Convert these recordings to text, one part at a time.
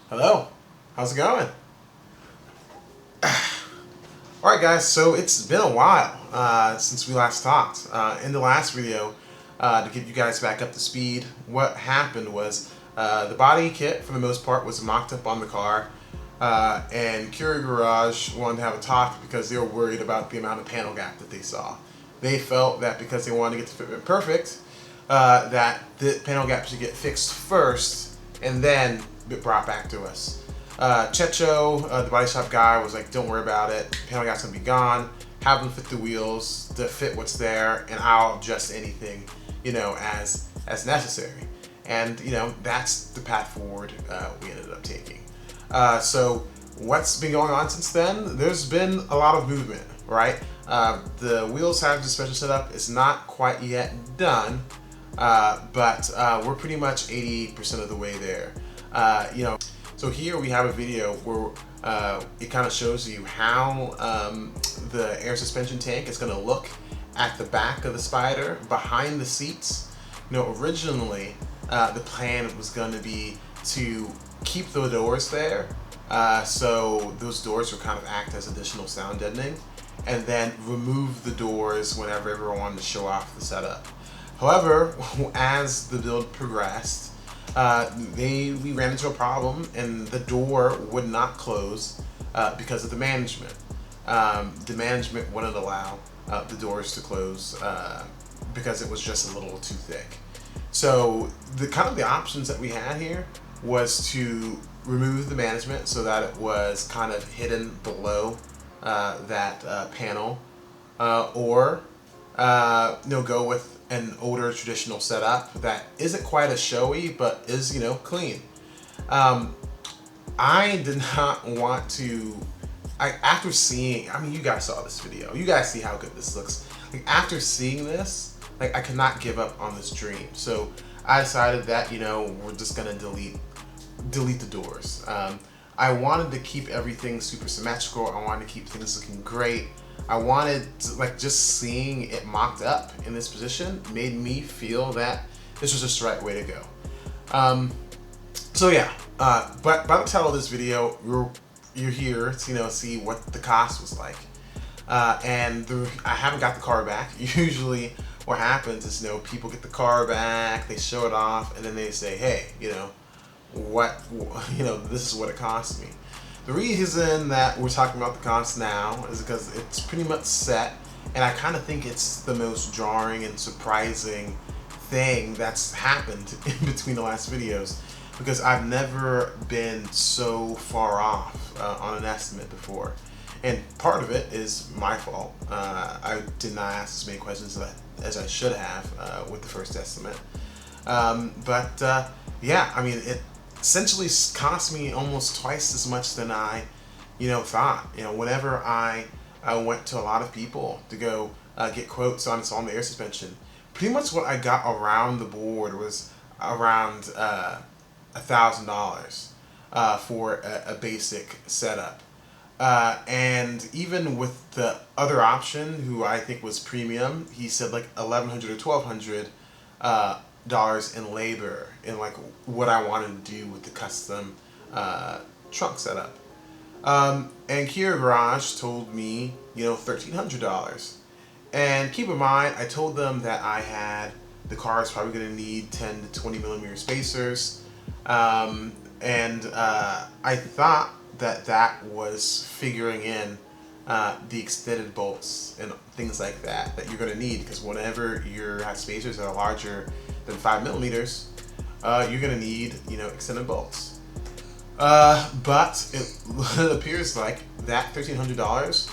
Hello, how's it going? Alright guys, so it's been a while since we last talked. In the last video, to get you guys back up to speed, what happened was the body kit, for the most part, was mocked up on the car, and Curie Garage wanted to have a talk because they were worried about the amount of panel gap that they saw. They felt that because they wanted to get the fitment perfect, that the panel gap should get fixed first and then be brought back to us. Checho, the body shop guy, was like, don't worry about it. Panel gap's gonna be gone. Have them fit the wheels to fit what's there, and I'll adjust anything, as necessary. And that's the path forward we ended up taking. So what's been going on since then? There's been a lot of movement, right? The wheels have suspension set up. It's not quite yet done, but we're pretty much 80% of the way there. So here we have a video where it kind of shows you how the air suspension tank is going to look at the back of the Spider behind the seats. Originally the plan was going to be to keep the doors there, so those doors would kind of act as additional sound deadening, and then remove the doors whenever everyone wanted to show off the setup. However, as the build progressed, we ran into a problem, and the door would not close because of the management. The management wouldn't allow the doors to close because it was just a little too thick. So the options that we had here was to remove the management so that it was kind of hidden below that panel, or go with an older traditional setup that isn't quite as showy but is clean. I did not want to. After seeing, you guys saw this video. You guys see how good this looks. After seeing this, I could not give up on this dream. So I decided that we're just gonna delete the doors. I wanted to keep everything super symmetrical. I wanted to keep things looking great. I wanted to, just seeing it mocked up in this position made me feel that this was just the right way to go. So yeah, but by the title of this video, you're here to see what the cost was like. And I haven't got the car back. Usually what happens is people get the car back, they show it off, and then they say, hey, this is what it cost me. The reason that we're talking about the cost now is because it's pretty much set, and I kind of think it's the most jarring and surprising thing that's happened in between the last videos, because I've never been so far off on an estimate before. And part of it is my fault. I did not ask as many questions as I should have with the first estimate. Yeah, it essentially cost me almost twice as much than I, thought. Whenever I went to a lot of people to go get quotes on the air suspension, pretty much what I got around the board was around $1,000 for a basic setup. And even with the other option, who I think was premium, he said $1,100 or $1,200 dollars in labor in what I wanted to do with the custom trunk setup. And Kia Garage told me $1,300. And keep in mind, I told them that the car is probably going to need 10 to 20 millimeter spacers, and I thought that was figuring in the extended bolts and things like that you're going to need, because whenever your spacers are larger than 5 millimeters, you're going to need extended bolts. But it appears like that $1,300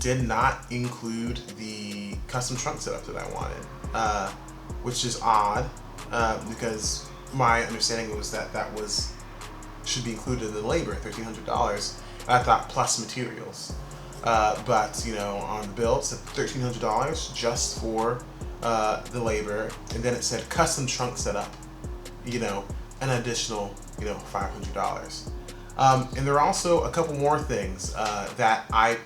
did not include the custom trunk setup that I wanted, which is odd, because my understanding was that should be included in the labor, $1,300. I thought plus materials, but on the bill it said $1,300 just for the labor, and then it said custom trunk setup, an additional $500. And there are also a couple more things that I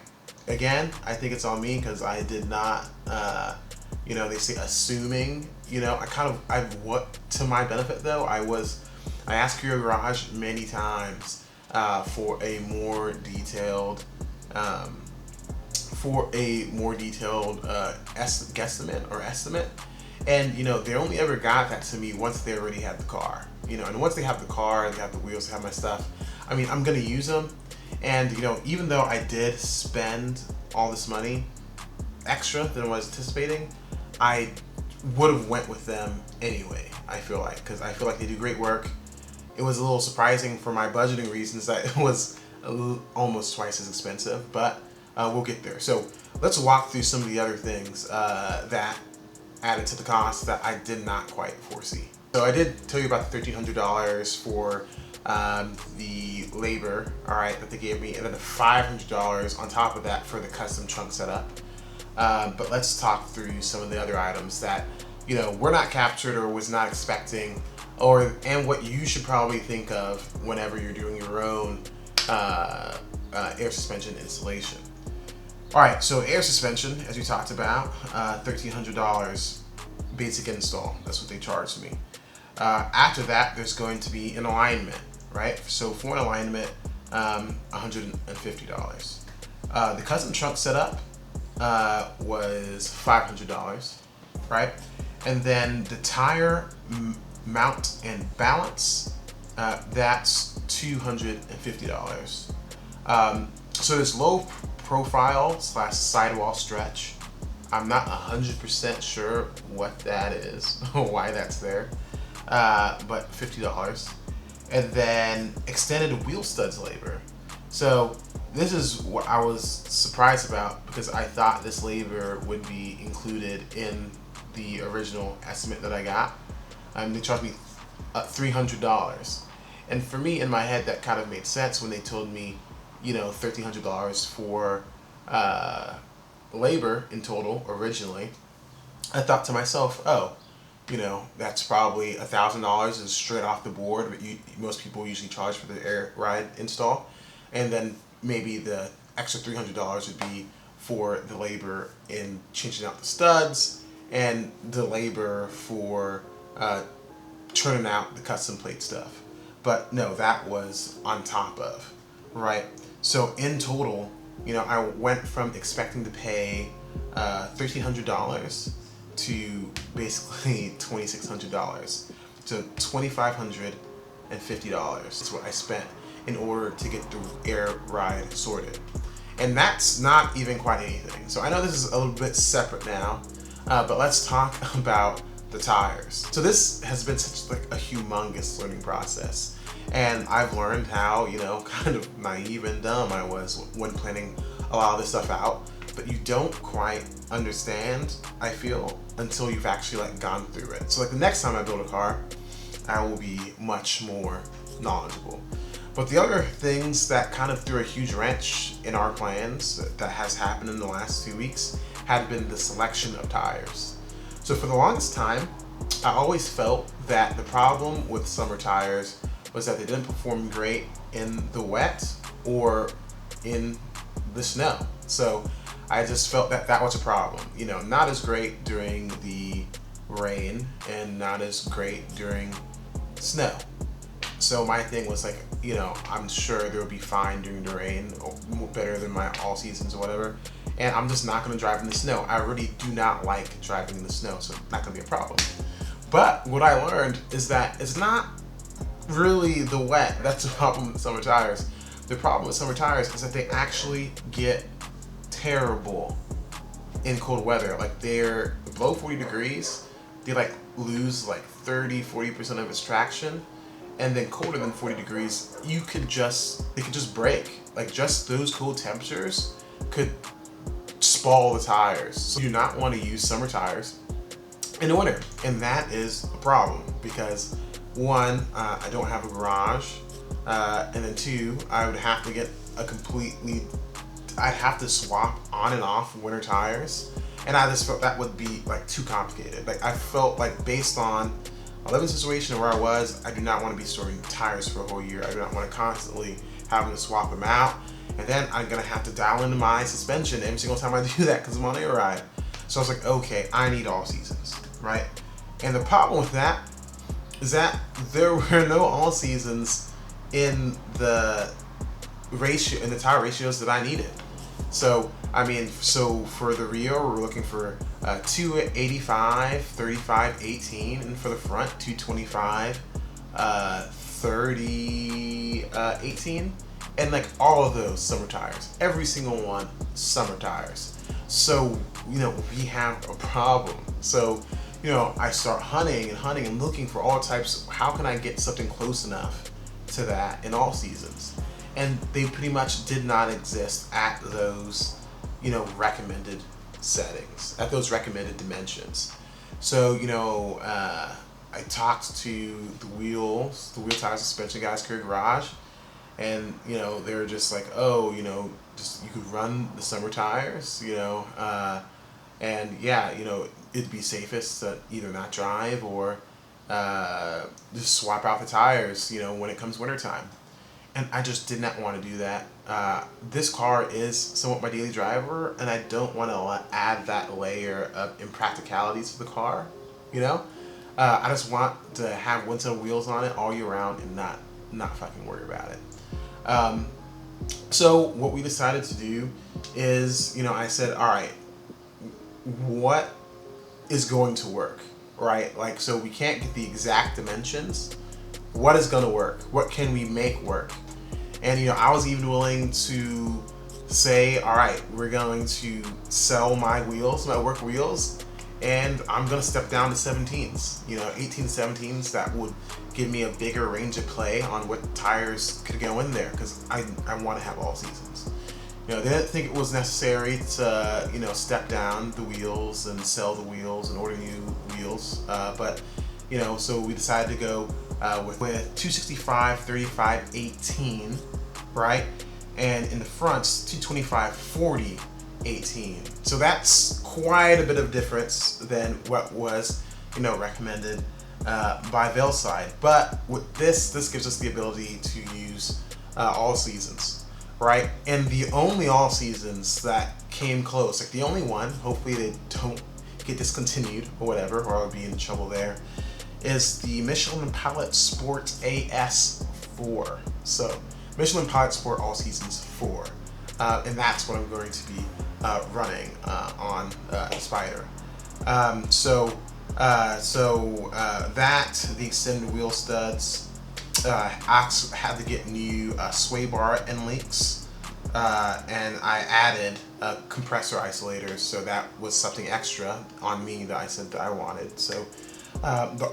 think it's on me, because I did not, they say assuming, to my benefit though, I was I asked Career Garage many times for a more detailed guesstimate or estimate, and they only ever got that to me once they already had the car. And once they have the car, they have the wheels, they have my stuff. I mean, I'm gonna use them, and even though I did spend all this money extra than I was anticipating, I would have went with them anyway. I feel like, because I feel like they do great work. It was a little surprising for my budgeting reasons that it was almost twice as expensive, but we'll get there. So let's walk through some of the other things that added to the cost that I did not quite foresee. So I did tell you about the $1,300 for the labor, all right, that they gave me, and then the $500 on top of that for the custom trunk setup. But let's talk through some of the other items that were not captured or was not expecting, and what you should probably think of whenever you're doing your own air suspension installation. All right, so air suspension, as we talked about, $1,300 basic install. That's what they charged me. After that, there's going to be an alignment, right? So for an alignment, $150. The custom trunk setup was $500, right? And then the tire mount and balance, that's $250. So this low profile / sidewall stretch, I'm not 100% sure what that is, why that's there, but $50. And then extended wheel studs labor. So this is what I was surprised about, because I thought this labor would be included in the original estimate that I got. They charged me $300. And for me, in my head, that kind of made sense when they told me, $1,300 for labor in total originally. I thought to myself, oh, that's probably $1,000 is straight off the board, but most people usually charge for the air ride install. And then maybe the extra $300 would be for the labor in changing out the studs and the labor for turning out the custom plate stuff. But no, that was on top of, right? So in total, I went from expecting to pay $1,300 to basically $2,600 to $2,550 is what I spent in order to get the air ride sorted. And that's not even quite anything. So I know this is a little bit separate now, but let's talk about the tires. So this has been such like a humongous learning process. And I've learned how, kind of naive and dumb I was when planning a lot of this stuff out. But you don't quite understand, I feel, until you've actually gone through it. So the next time I build a car, I will be much more knowledgeable. But the other things that kind of threw a huge wrench in our plans that has happened in the last 2 weeks had been the selection of tires. So for the longest time, I always felt that the problem with summer tires was that they didn't perform great in the wet or in the snow. So I just felt that that was a problem. Not as great during the rain and not as great during snow. So my thing was I'm sure they'll be fine during the rain, or better than my all seasons or whatever. And I'm just not gonna drive in the snow. I really do not like driving in the snow, so it's not gonna be a problem. But what I learned is that it's not really the wet that's the problem with summer tires. The problem with summer tires is that they actually get terrible in cold weather. They're below 40 degrees, they lose 30-40% of its traction. And then colder than 40 degrees, they could just break. Just those cold temperatures could spoil the tires. So you do not want to use summer tires in the winter. And that is a problem because one, I don't have a garage. And then two, I would have to get I'd have to swap on and off winter tires. And I just felt that would be too complicated. I felt based on my living situation and where I was, I do not want to be storing tires for a whole year. I do not want to constantly having to swap them out. And then I'm going to have to dial into my suspension every single time I do that because I'm on air ride. So I was okay, I need all seasons, right? And the problem with that is that there were no all seasons in the tire ratios that I needed. So I mean, so for the Rio, we're looking for 285, 35, 18, and for the front 225, 30, 18, and like all of those summer tires, every single one summer tires. So we have a problem. So I start hunting and looking for all types of how can I get something close enough to that in all seasons, and they pretty much did not exist at those recommended settings, at those recommended dimensions. So I talked to the wheel tire suspension guys, Career Garage, and they were just like, oh, just you could run the summer tires, and yeah, it'd be safest to either not drive or just swap out the tires, when it comes wintertime. And I just did not want to do that. This car is somewhat my daily driver, and I don't want to add that layer of impracticalities to the car. I just want to have one set of wheels on it all year round and not fucking worry about it. So what we decided to do is, I said, all right, what is going to work, right? Like, so we can't get the exact dimensions. What is going to work? What can we make work? And I was even willing to say, all right, we're going to sell my wheels, my work wheels, and I'm going to step down to 17s, 18 17s. That would give me a bigger range of play on what tires could go in there, because I want to have all seasons. They didn't think it was necessary to, step down the wheels and sell the wheels and order new wheels. But so we decided to go with 265, 35, 18, right? And in the fronts, 225, 40, 18. So that's quite a bit of difference than what was, recommended by Veilside. But with this gives us the ability to use all seasons, right? And the only all seasons that came close, like the only one, hopefully they don't get discontinued or whatever, or I'll be in trouble there, is the Michelin Pilot Sport AS4. So Michelin Pilot Sport All Seasons 4. And that's what I'm going to be running on Spider. That, the extended wheel studs, I had to get new sway bar end links, and I added compressor isolators, so that was something extra on me that I said that I wanted. So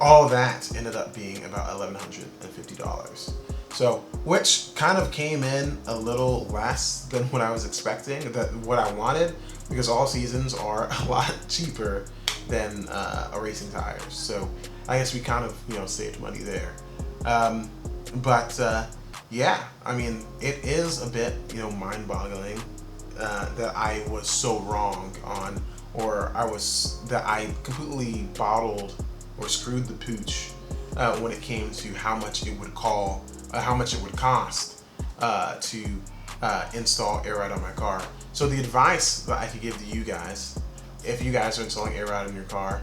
all that ended up being about $1,150. So, which kind of came in a little less than what I was expecting, what I wanted, because all seasons are a lot cheaper than a racing tires. So I guess we kind of saved money there. Yeah, I mean, it is a bit mind-boggling that I was so wrong on, or that I completely bottled or screwed the pooch when it came to how much it would cost to install air ride on my car. So the advice that I could give to you guys, if you guys are installing air ride in your car,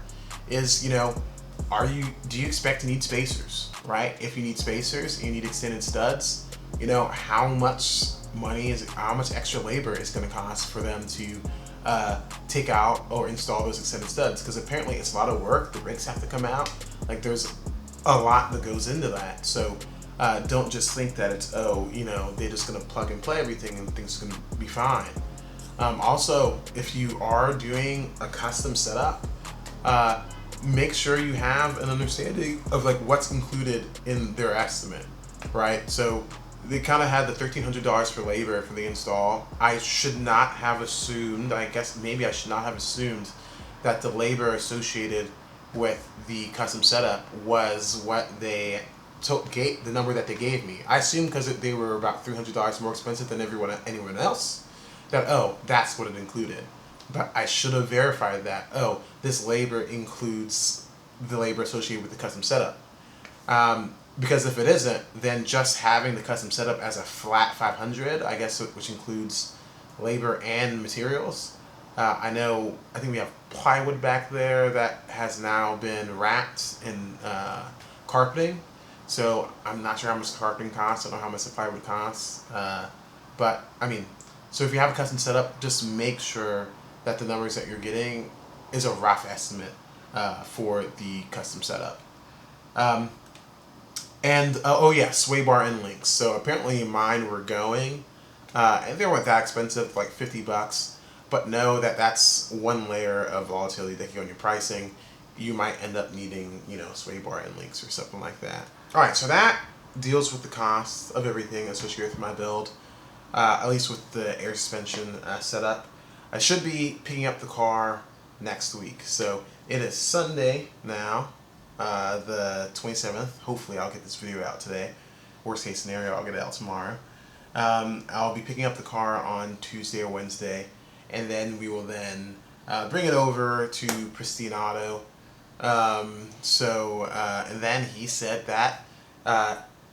is do you expect to need spacers, right? If you need spacers, you need extended studs. How much extra labor is going to cost for them to take out or install those extended studs? Because apparently it's a lot of work. The rigs have to come out. Like, there's a lot that goes into that. So don't just think that it's they're just going to plug and play everything and things are going to be fine. Also, if you are doing a custom setup, make sure you have an understanding of like what's included in their estimate, right? So they kind of had the $1,300 for labor for the install. I should not have assumed, I guess maybe I should not have assumed that the labor associated with the custom setup was what they gave, the number that they gave me. I assumed because they were about $300 more expensive than anyone else, that that's what it included. But I should have verified that this labor includes the labor associated with the custom setup. Because if it isn't, then just having the custom setup as a flat $500, I guess, which includes labor and materials. I think we have plywood back there that has now been wrapped in carpeting. So I'm not sure how much the carpeting costs. I don't know how much the plywood costs. But I mean, so if you have a custom setup, just make sure that the numbers that you're getting is a rough estimate for the custom setup. Oh yeah, sway bar end links. So apparently mine were going, and they weren't that expensive, like $50. But know that that's one layer of volatility that can go in your pricing. You might end up needing, sway bar end links or something like that. All right, so that deals with the cost of everything associated with my build, at least with the air suspension setup. I should be picking up the car next week. So it is Sunday now, the 27th. Hopefully I'll get this video out today. Worst case scenario, I'll get it out tomorrow. I'll be picking up the car on Tuesday or Wednesday, and then we will then bring it over to Pristine Auto. And then he said that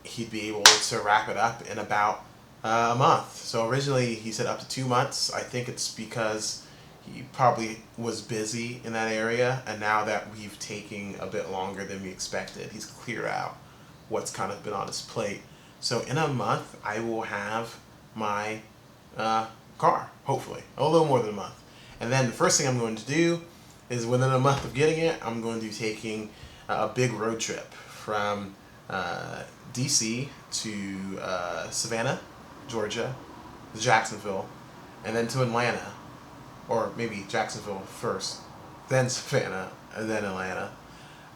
he'd be able to wrap it up in about a month. So originally he said up to 2 months. I think it's because he probably was busy in that area, and now that we've taken a bit longer than we expected, he's cleared out what's kind of been on his plate. So in a month, I will have my car, hopefully. A little more than a month. And then the first thing I'm going to do is within a month of getting it, I'm going to be taking a big road trip from DC to Savannah, Georgia, Jacksonville, and then to Atlanta. Or maybe Jacksonville first, then Savannah, and then Atlanta,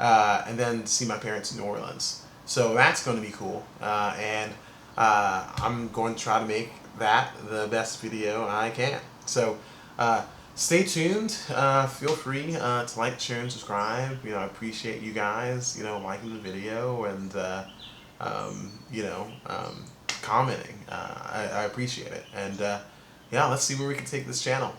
and then see my parents in New Orleans. So that's going to be cool, and I'm going to try to make that the best video I can. So stay tuned. Feel free to like, share, and subscribe. I appreciate you guys, liking the video and commenting. I appreciate it, and yeah, let's see where we can take this channel.